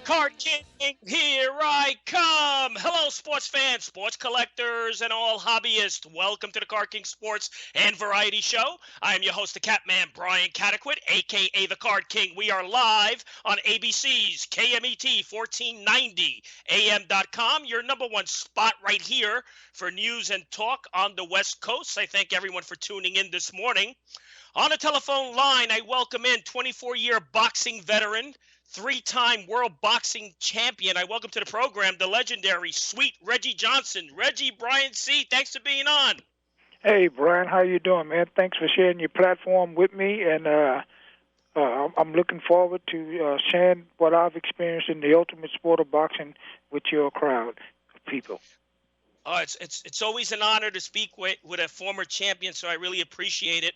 Card King, here I come. Hello, sports fans, sports collectors, and all hobbyists. Welcome to the Card King Sports and Variety Show. I am your host, the Catman, Brian Cataquet, a.k.a. the Card King. We are live on ABC's KMET 1490 AM.com, your number one spot right here for news and talk on the West Coast. I thank everyone for tuning in this morning. On the telephone line, I welcome in 24-year boxing veteran, three-time world boxing champion. I welcome to the program the legendary Sweet Reggie Johnson. Reggie, Brian C., thanks for being on. Hey, Brian, how you doing, man? Thanks for sharing your platform with me, and I'm looking forward to sharing what I've experienced in the ultimate sport of boxing with your crowd of people. It's always an honor to speak with a former champion, so I really appreciate it.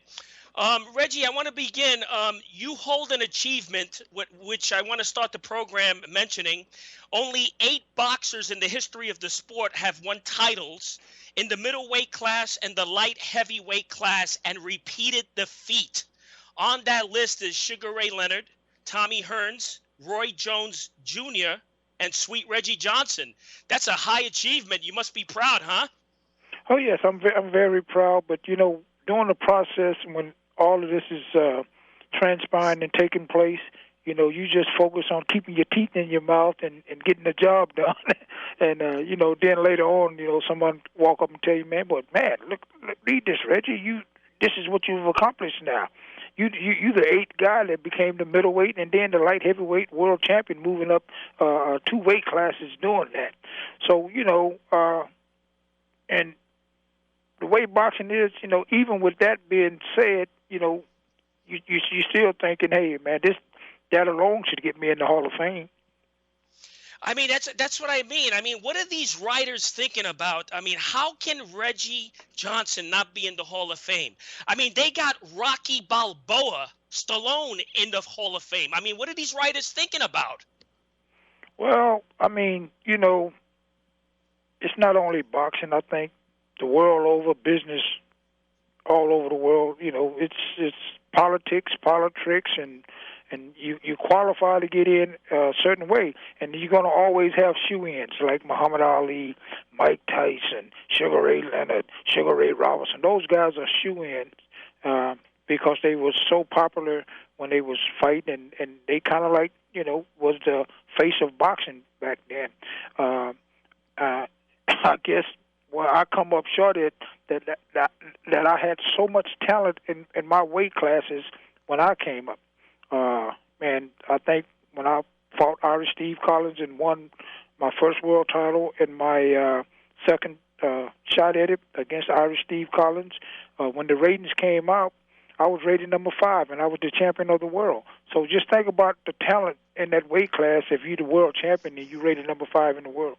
Reggie, I want to begin. You hold an achievement, which I want to start the program mentioning. Only 8 boxers in the history of the sport have won titles in the middleweight class and the light heavyweight class and repeated defeat. On that list is Sugar Ray Leonard, Tommy Hearns, Roy Jones Jr., and Sweet Reggie Johnson. That's a high achievement. You must be proud, huh? Oh, yes, I'm very proud. But, you know, during the process when all of this is transpiring and taking place, you know, you just focus on keeping your teeth in your mouth and getting the job done. And, you know, then later on, you know, someone walk up and tell you, man, look, read this, Reggie. This is what you've accomplished now. You're the 8th guy that became the middleweight and then the light heavyweight world champion, moving up 2 weight classes doing that. So, you know, and the way boxing is, you know, even with that being said, you know, you're still thinking, hey, man, that alone should get me in the Hall of Fame. I mean, that's what I mean. I mean, what are these writers thinking about? I mean, how can Reggie Johnson not be in the Hall of Fame? I mean, they got Rocky Balboa, Stallone in the Hall of Fame. I mean, what are these writers thinking about? Well, I mean, you know, it's not only boxing. I think the world over, business all over the world, you know, it's politics, and you qualify to get in a certain way, and you're going to always have shoe-ins like Muhammad Ali, Mike Tyson, Sugar Ray Leonard, Sugar Ray Robinson. Those guys are shoe-ins because they were so popular when they was fighting, and they kind of like, you know, was the face of boxing back then. I guess I come up short at that I had so much talent in my weight classes when I came up. And I think when I fought Irish Steve Collins and won my first world title in my second shot at it against Irish Steve Collins, when the ratings came out, I was rated number 5, and I was the champion of the world. So just think about the talent in that weight class if you're the world champion and you rated number 5 in the world.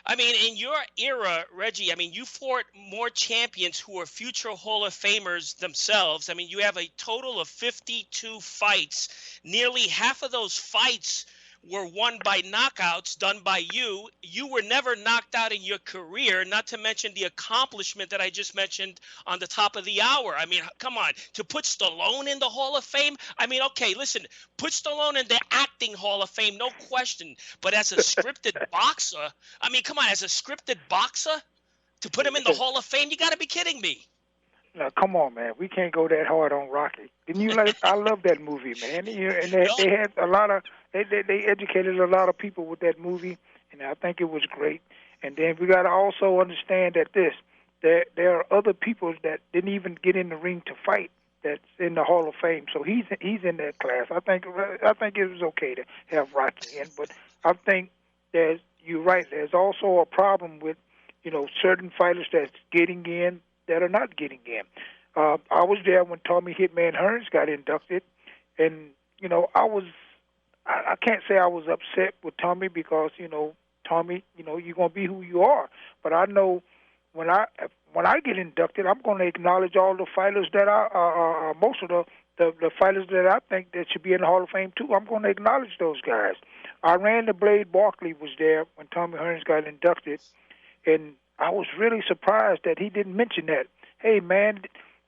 I mean, in your era, Reggie, I mean, you fought more champions who are future Hall of Famers themselves. I mean, you have a total of 52 fights. Nearly half of those fights were won by knockouts done by you. You were never knocked out in your career, not to mention the accomplishment that I just mentioned on the top of the hour. I mean, come on, to put Stallone in the Hall of Fame? I mean, okay, listen, put Stallone in the acting Hall of Fame, no question. But as a scripted boxer, I mean, come on, as a scripted boxer, to put him in the Hall of Fame, you got to be kidding me. Now, come on, man. We can't go that hard on Rocky. Didn't you like? I love that movie, man. And they had a lot of they educated a lot of people with that movie, and I think it was great. And then we got to also understand that there are other people that didn't even get in the ring to fight that's in the Hall of Fame. So he's in that class. I think it was okay to have Rocky in, but I think you're right. There's also a problem with, you know, certain fighters that's getting in that are not getting in. I was there when Tommy Hitman Hearns got inducted, and, you know, I can't say I was upset with Tommy because, you know, Tommy, you know, you're going to be who you are. But I know when I get inducted, I'm going to acknowledge all the fighters that are most of the fighters that I think that should be in the Hall of Fame too. I'm going to acknowledge those guys. Iran the Blade Barkley was there when Tommy Hearns got inducted, and I was really surprised that he didn't mention that. Hey, man,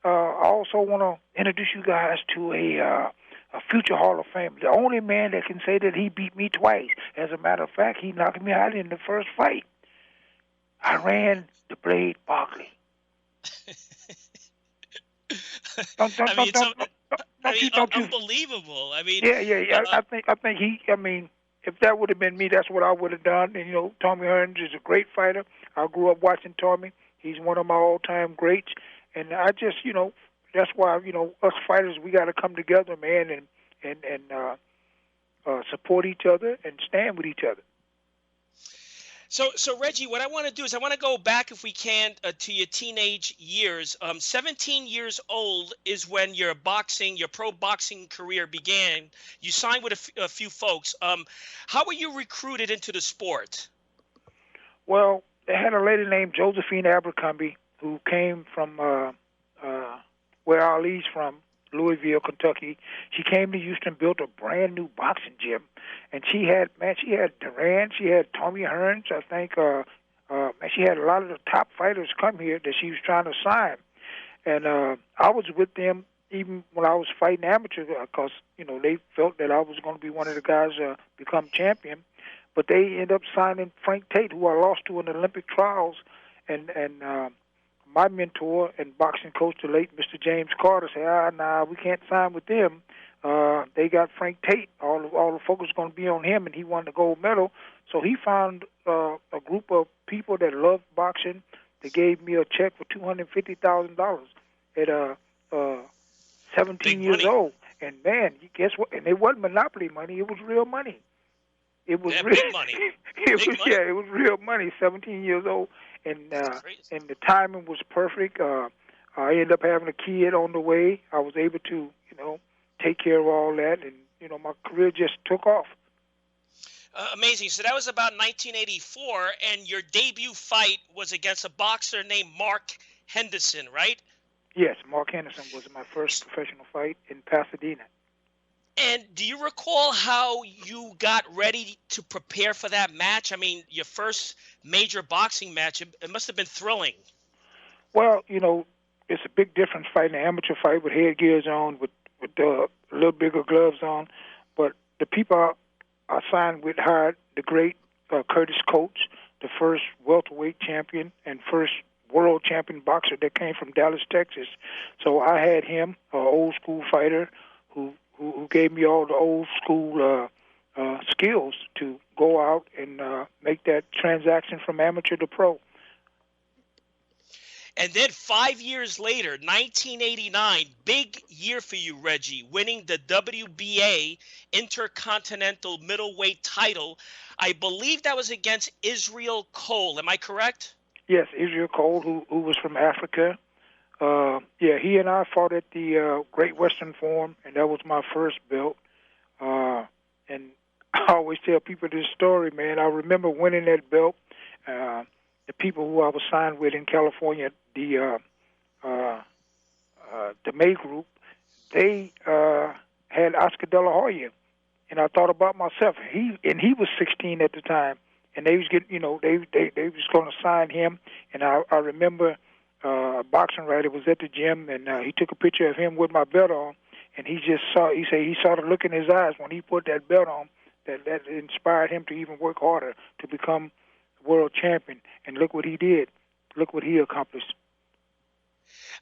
I also want to introduce you guys to a future Hall of Famer. The only man that can say that he beat me twice. As a matter of fact, he knocked me out in the first fight. I ran the blade Barkley. Don't I mean, it's you? unbelievable. I mean, Yeah. I think he. I mean, if that would have been me, that's what I would have done. And Tommy Hearns is a great fighter. I grew up watching Tommy. He's one of my all-time greats. And I just, that's why us fighters, we got to come together, man, and support each other and stand with each other. So Reggie, what I want to do is I want to go back, if we can, to your teenage years. 17 years old is when your pro boxing career began. You signed with a few folks. How were you recruited into the sport? Well, they had a lady named Josephine Abercrombie who came from where Ali's from, Louisville, Kentucky. She came to Houston, built a brand new boxing gym, and she had Duran, she had Tommy Hearns, I think. She had a lot of the top fighters come here that she was trying to sign, and I was with them even when I was fighting amateur because they felt that I was going to be one of the guys become champion, but they ended up signing Frank Tate, who I lost to in the Olympic trials, and my mentor and boxing coach, the late Mr. James Carter, said, nah, we can't sign with them. They got Frank Tate. All the focus is going to be on him, and he won the gold medal. So he found a group of people that loved boxing. They gave me a check for $250,000 at 17 years old. And, man, guess what? And it wasn't monopoly money. It was real money. It was big money. It was real money, 17 years old. And the timing was perfect. I ended up having a kid on the way. I was able to, take care of all that, and my career just took off. Amazing. So that was about 1984, and your debut fight was against a boxer named Mark Henderson, right? Yes, Mark Henderson was my first professional fight in Pasadena. And do you recall how you got ready to prepare for that match? I mean, your first major boxing match, it must have been thrilling. Well, it's a big difference fighting an amateur fight with headgears on, with a little bigger gloves on. But the people I signed with hired the great Curtis Coates, the first welterweight champion and first world champion boxer that came from Dallas, Texas. So I had him, an old school fighter who gave me all the old school skills to go out and make that transaction from amateur to pro. And then 5 years later, 1989, big year for you, Reggie, winning the WBA Intercontinental Middleweight title. I believe that was against Israel Cole. Am I correct? Yes, Israel Cole, who was from Africa. He and I fought at the Great Western Forum, and that was my first belt. And I always tell people this story, man. I remember winning that belt. The people who I was signed with in California, the May Group, they had Oscar De La Hoya, and I thought about myself. He was 16 at the time, and they was getting, they was going to sign him. And I remember a boxing writer was at the gym, and he took a picture of him with my belt on, and he said he saw the look in his eyes when he put that belt on that inspired him to even work harder to become world champion. And look what he did. Look what he accomplished.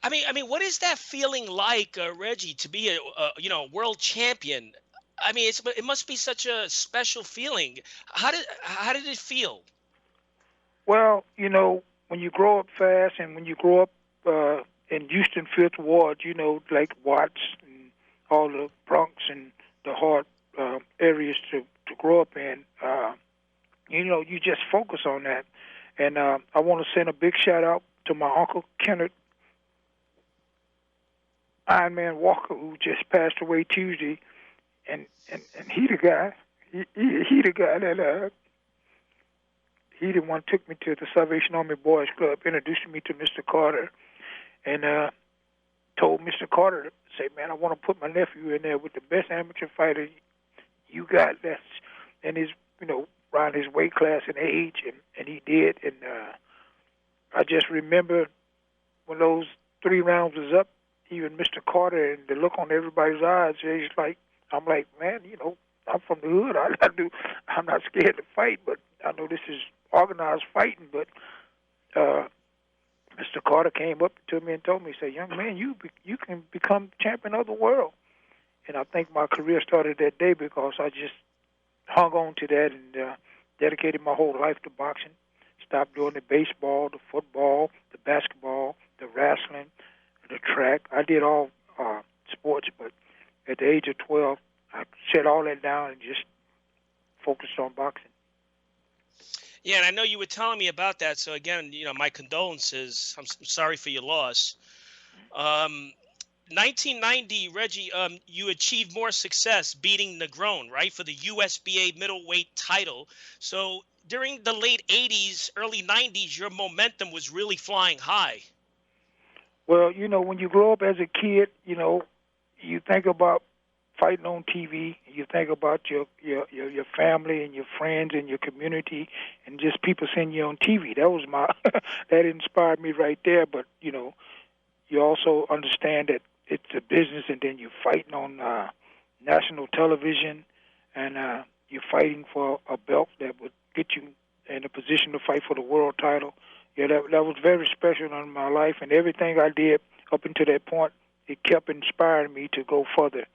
I mean, what is that feeling like, Reggie, to be a world champion? I mean, it must be such a special feeling. How did it feel? Well, when you grow up fast and when you grow up in Houston Fifth Ward, like Watts and all the Bronx and the hard areas to grow up in, you just focus on that. And I want to send a big shout out to my uncle Kenneth Iron Man Walker, who just passed away Tuesday, and he the guy. He the guy that he the one took me to the Salvation Army Boys Club, introduced me to Mr. Carter, and told Mr. Carter to say, man, I want to put my nephew in there with the best amateur fighter you got. That's and his around his weight class and age, and he did. And I just remember when those 3 rounds was up, even Mr. Carter and the look on everybody's eyes, he's like, I'm like, man, I'm from the hood. I'm not scared to fight, but I know this is organized fighting. But Mr. Carter came up to me and told me, he said, young man, you can become champion of the world. And I think my career started that day because I just hung on to that and dedicated my whole life to boxing. Stopped doing the baseball, the football, the basketball, the wrestling, the track. I did all sports, but at the age of 12, I shut all that down and just focused on boxing. Yeah, and I know you were telling me about that. So again, my condolences. I'm sorry for your loss. 1990, Reggie, you achieved more success beating Negron, right, for the USBA middleweight title. So during the late 80s, early 90s, your momentum was really flying high. Well, when you grow up as a kid, you think about fighting on TV. You think about your family and your friends and your community and just people seeing you on TV. That was that inspired me right there. But, you also understand that it's a business, and then you're fighting on national television, and you're fighting for a belt that would get you in a position to fight for the world title. Yeah, that was very special in my life, and everything I did up until that point, it kept inspiring me to go further.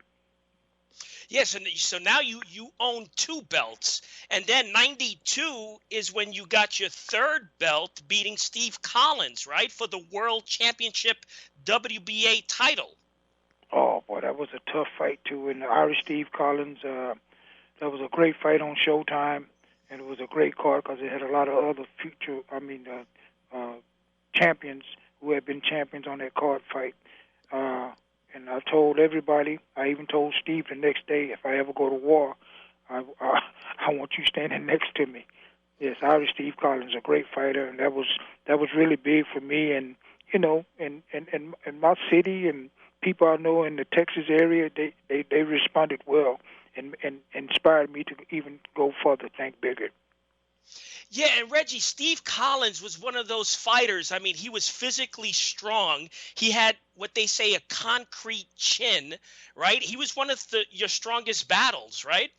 Yes, so now you own 2 belts, and then 92 is when you got your 3rd belt, beating Steve Collins, right, for the World Championship WBA title. Oh, boy, that was a tough fight, too. And the Irish Steve Collins, that was a great fight on Showtime, and it was a great card because it had a lot of other champions who had been champions on that card fight. And I told everybody, I even told Steve the next day, if I ever go to war, I want you standing next to me. Yes, Irish Steve Collins, a great fighter, and that was really big for me. And in my city and people I know in the Texas area, they responded well and inspired me to even go further, think bigger. Yeah, and Reggie, Steve Collins was one of those fighters. I mean, he was physically strong. He had what they say a concrete chin, right? He was one of your strongest battles, right?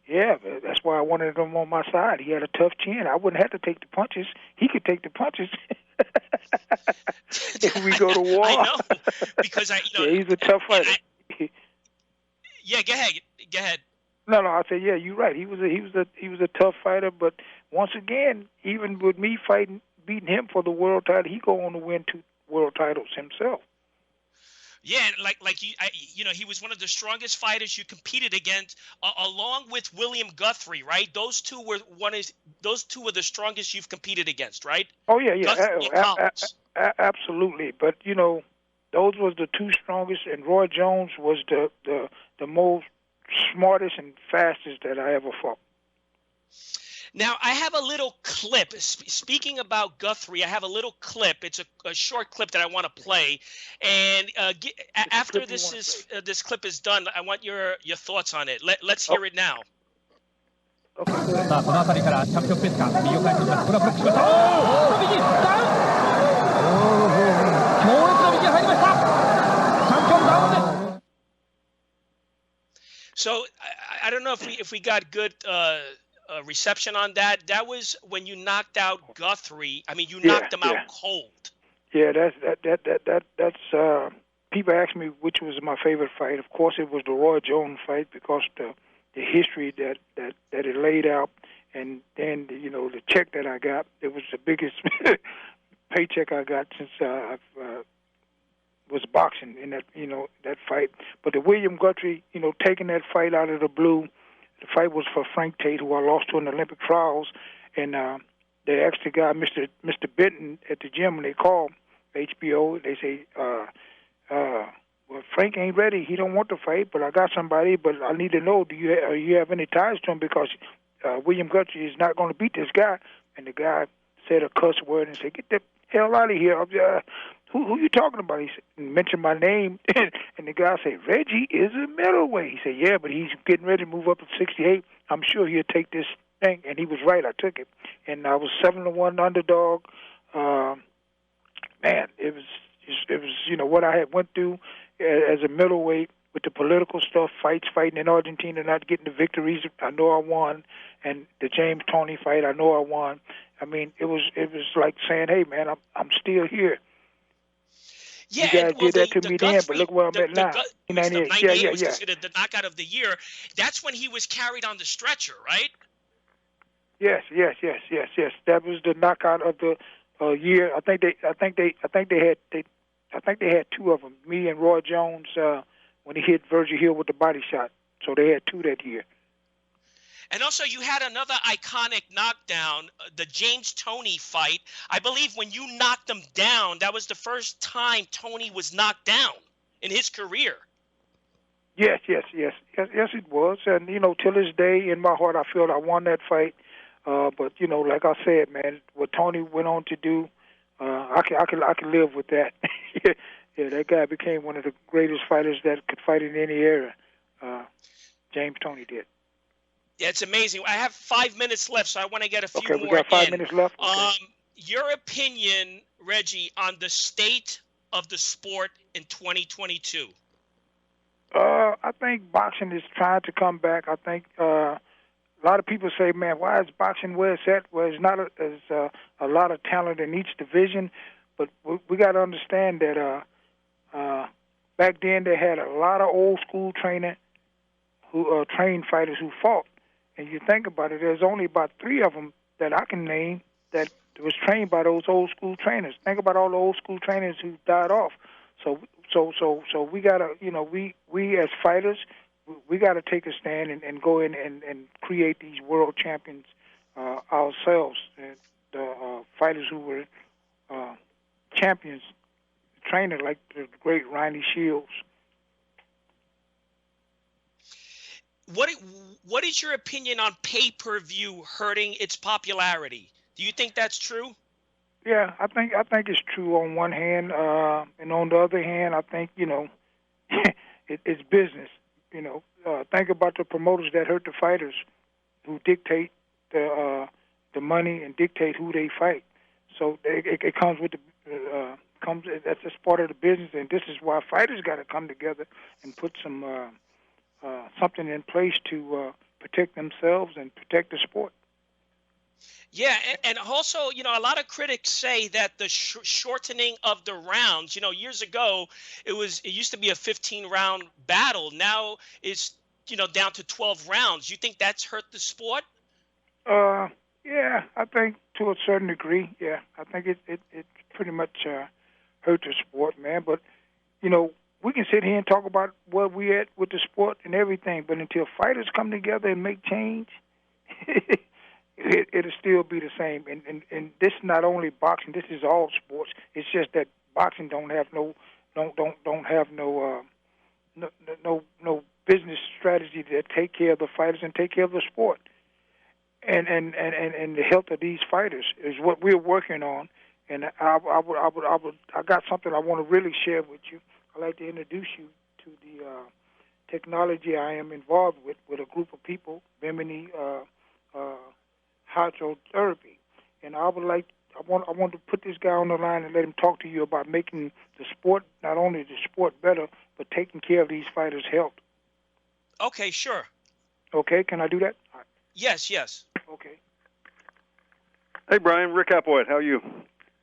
Yeah, that's why I wanted him on my side. He had a tough chin. I wouldn't have to take the punches. He could take the punches. If we go to war. I know, because yeah, he's a tough fighter. Yeah, go ahead. No, I said, yeah, you're right. He was a tough fighter, but once again, even with me beating him for the world title, he go on to win 2 world titles himself. Yeah, he was one of the strongest fighters you competed against, along with William Guthrie, right? Those two were the strongest you've competed against, right? Oh yeah, absolutely. But those was the 2 strongest, and Roy Jones was the most smartest and fastest that I ever fought. Now, I have a little clip. Speaking about Guthrie, I have a little clip. It's a short clip that I want to play. And after this clip is done, I want your thoughts on it. Let's hear it now. Okay. So I don't know if we got good reception on that. That was when you knocked out Guthrie. I mean, you knocked him out cold. Yeah, that's people ask me which was my favorite fight. Of course, it was the Roy Jones fight because the history that it laid out, and then the check that I got. It was the biggest paycheck I got since I've was boxing in that fight. But the William Guthrie, taking that fight out of the blue. The fight was for Frank Tate, who I lost to in the Olympic trials, and they asked the guy, Mr. Benton, at the gym, when they called HBO, they say, well, Frank ain't ready. He don't want to fight, but I got somebody, but I need to know, do you have any ties to him? Because William Guthrie is not going to beat this guy. And the guy said a cuss word and said, get the hell out of here. Who you talking about? He said, mentioned my name, and the guy said, Reggie is a middleweight. He said, yeah, but he's getting ready to move up to 68. I'm sure he'll take this thing. And he was right. I took it. And I was 7-1 underdog. Man, it was what I had went through as a middleweight with the political stuff, fighting in Argentina, not getting the victories. I know I won, and the James Toney fight, I know I won. I mean, it was like saying, hey man, I'm still here. Yeah, You guys well, did that to me then, but look where I'm at now. 98 was considered the knockout of the year. That's when he was carried on the stretcher, right? Yes. That was the knockout of the year. I think they had two of them. Me and Roy Jones when he hit Virgil Hill with the body shot. So they had two that year. And also, you had another iconic knockdown, the James Toney fight. I believe when you knocked him down, that was the first time Toney was knocked down in his career. Yes, it was. And, till this day, in my heart, I feel I won that fight. But, like I said, man, what Toney went on to do, I can live with that. Yeah, that guy became one of the greatest fighters that could fight in any era. James Toney did. Yeah, it's amazing. I have 5 minutes left, so I want to get a few more in. Okay, we got 5 minutes left. Okay. Your opinion, Reggie, on the state of the sport in 2022? I think boxing is trying to come back. I think a lot of people say, man, why is boxing where it's at? Well, it's not there's a lot of talent in each division, but we got to understand that back then they had a lot of old school trained fighters who fought. And you think about it, there's only about 3 of them that I can name that was trained by those old school trainers. Think about all the old school trainers who died off. So we gotta, we as fighters, we gotta take a stand and go in and create these world champions ourselves. The fighters who were champions, trainer like the great Ronnie Shields. What is your opinion on pay-per-view hurting its popularity? Do you think that's true? Yeah, I think it's true on one hand, and on the other hand, I think it's business. Think about the promoters that hurt the fighters, who dictate the money and dictate who they fight. So it comes with that's just part of the business, and this is why fighters got to come together and put some something in place to protect themselves and protect the sport. Yeah, and also, a lot of critics say that the shortening of the rounds, years ago, it used to be a 15-round battle. Now it's, down to 12 rounds. You think that's hurt the sport? Yeah, I think to a certain degree, yeah. I think it pretty much hurt the sport, man. But, we can sit here and talk about where we at with the sport and everything, but until fighters come together and make change, it'll still be the same. And this is not only boxing; this is all sports. It's just that boxing don't have no business strategy to take care of the fighters and take care of the sport. And the health of these fighters is what we're working on. And I got something I want to really share with you. I'd like to introduce you to the technology I am involved with a group of people, Bimini Hydrotherapy. And I want to put this guy on the line and let him talk to you about making the sport, not only the sport better, but taking care of these fighters' health. Okay, sure. Okay, can I do that? Yes. Okay. Hey, Brian, Rick Applewhite, how are you?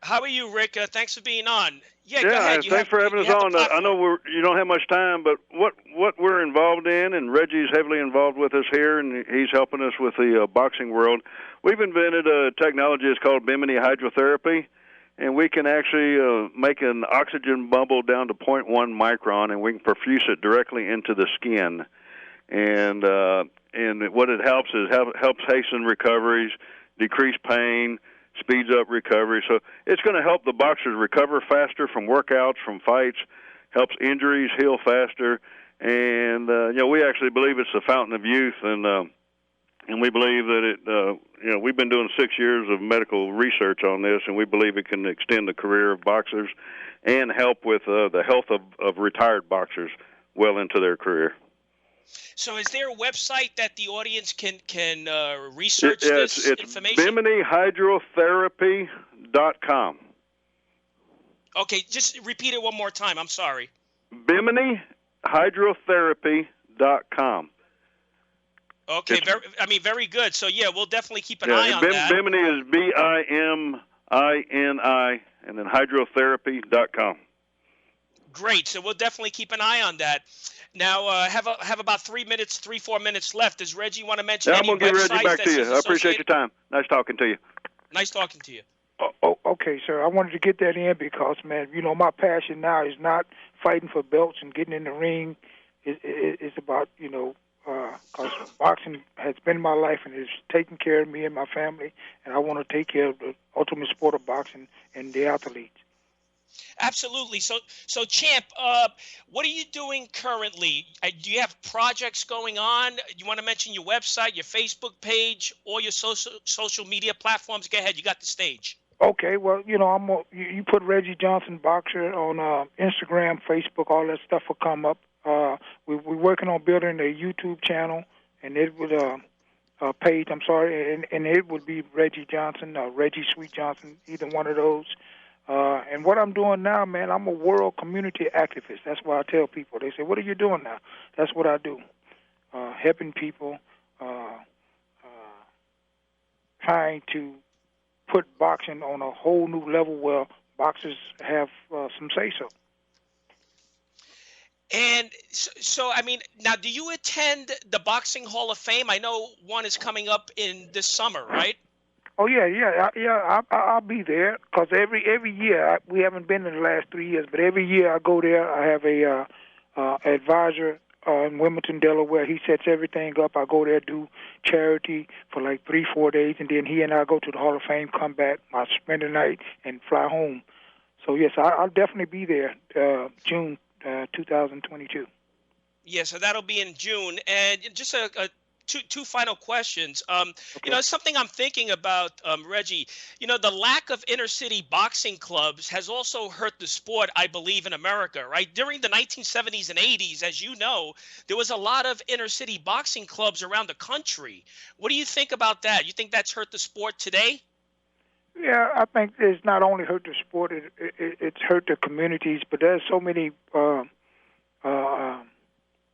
How are you, Rick? Thanks for being on. Yeah, go ahead. Thanks for having us on. I know you don't have much time, but what we're involved in, and Reggie's heavily involved with us here, and he's helping us with the boxing world. We've invented a technology that's called Bimini Hydrotherapy, and we can actually make an oxygen bubble down to 0.1 micron, and we can perfuse it directly into the skin. And what it helps is helps hasten recoveries, decrease pain, speeds up recovery. So it's going to help the boxers recover faster from workouts, from fights, helps injuries heal faster. And, we actually believe it's the fountain of youth. And we believe that we've been doing 6 years of medical research on this, and we believe it can extend the career of boxers and help with the health of retired boxers well into their career. So is there a website that the audience can research this information? It's BiminiHydrotherapy.com. Okay, just repeat it one more time. I'm sorry. Bimini hydrotherapy.com. Okay, very good. So yeah, we'll definitely keep an eye on that. Bimini is Bimini, and then hydrotherapy.com. Great. So we'll definitely keep an eye on that. Now, have about 4 minutes left. Does Reggie want to mention any I'm going to get Reggie back to you. I appreciate your time. Nice talking to you. Nice talking to you. Okay, sir. I wanted to get that in because, man, my passion now is not fighting for belts and getting in the ring. It's about, because boxing has been my life and it's taken care of me and my family, and I want to take care of the ultimate sport of boxing and the athletes. Absolutely. So Champ, what are you doing currently? Do you have projects going on? You want to mention your website, your Facebook page, or your social media platforms? Go ahead. You got the stage. Okay. Well, you put Reggie Johnson Boxer on Instagram, Facebook, all that stuff will come up. We're working on building a YouTube channel, and it would page. I'm sorry, and it would be Reggie Johnson, Reggie Sweet Johnson, either one of those. And what I'm doing now, man, I'm a world community activist. That's what I tell people. They say, "What are you doing now?" That's what I do, helping people, trying to put boxing on a whole new level where boxers have some say-so. And so, I mean, now, do you attend the Boxing Hall of Fame? I know one is coming up in this summer, right? Oh yeah. I'll be there because every year we haven't been in the last 3 years, but every year I go there. I have a advisor in Wilmington, Delaware. He sets everything up. I go there, do charity for like 3-4 days, and then he and I go to the Hall of Fame, come back, I spend the night, and fly home. So yes, I'll definitely be there June 2022. Yeah, so that'll be in June. And just two final questions. Okay. Something I'm thinking about, Reggie, the lack of inner city boxing clubs has also hurt the sport, I believe, in America, right? During the 1970s and 80s, as you know, there was a lot of inner city boxing clubs around the country. What do you think about that? You think that's hurt the sport today? Yeah, I think it's not only hurt the sport, it's hurt the communities, but there's so many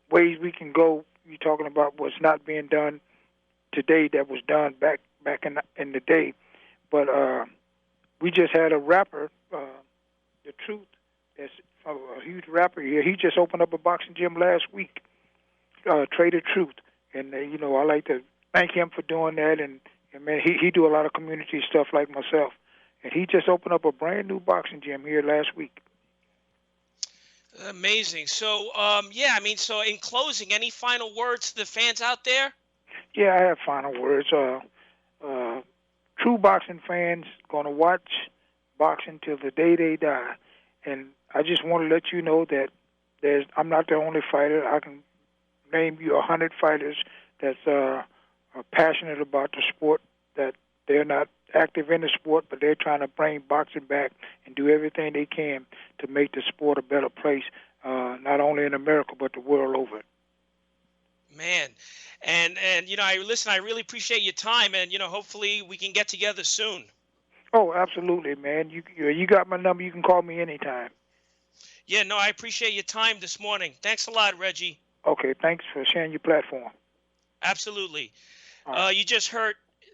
ways we can go. You're talking about what's not being done today that was done back in the day. But we just had a rapper, The Truth, that's a huge rapper here. He just opened up a boxing gym last week, Trader Truth. And, I like to thank him for doing that. And man, he do a lot of community stuff like myself. And he just opened up a brand new boxing gym here last week. Amazing. So, so in closing, any final words to the fans out there? Yeah, I have final words. True boxing fans going to watch boxing till the day they die. And I just want to let you know that I'm not the only fighter. I can name you 100 fighters that's are passionate about the sport, that they're not active in the sport, but they're trying to bring boxing back and do everything they can to make the sport a better place, not only in America, but the world over. Man, and I really appreciate your time, and hopefully we can get together soon. Oh, absolutely, man. You got my number. You can call me anytime. Yeah, no, I appreciate your time this morning. Thanks a lot, Reggie. Okay, thanks for sharing your platform. Absolutely. Right.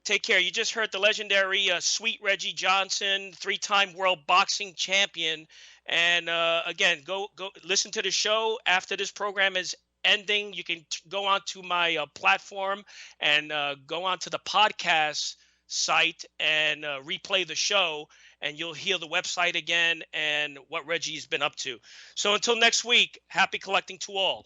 Take care. You just heard the legendary Sweet Reggie Johnson, 3-time world boxing champion. And again, go listen to the show after this program is ending. You can go on to my platform and go on to the podcast site and replay the show, and you'll hear the website again and what Reggie's been up to. So until next week, happy collecting to all.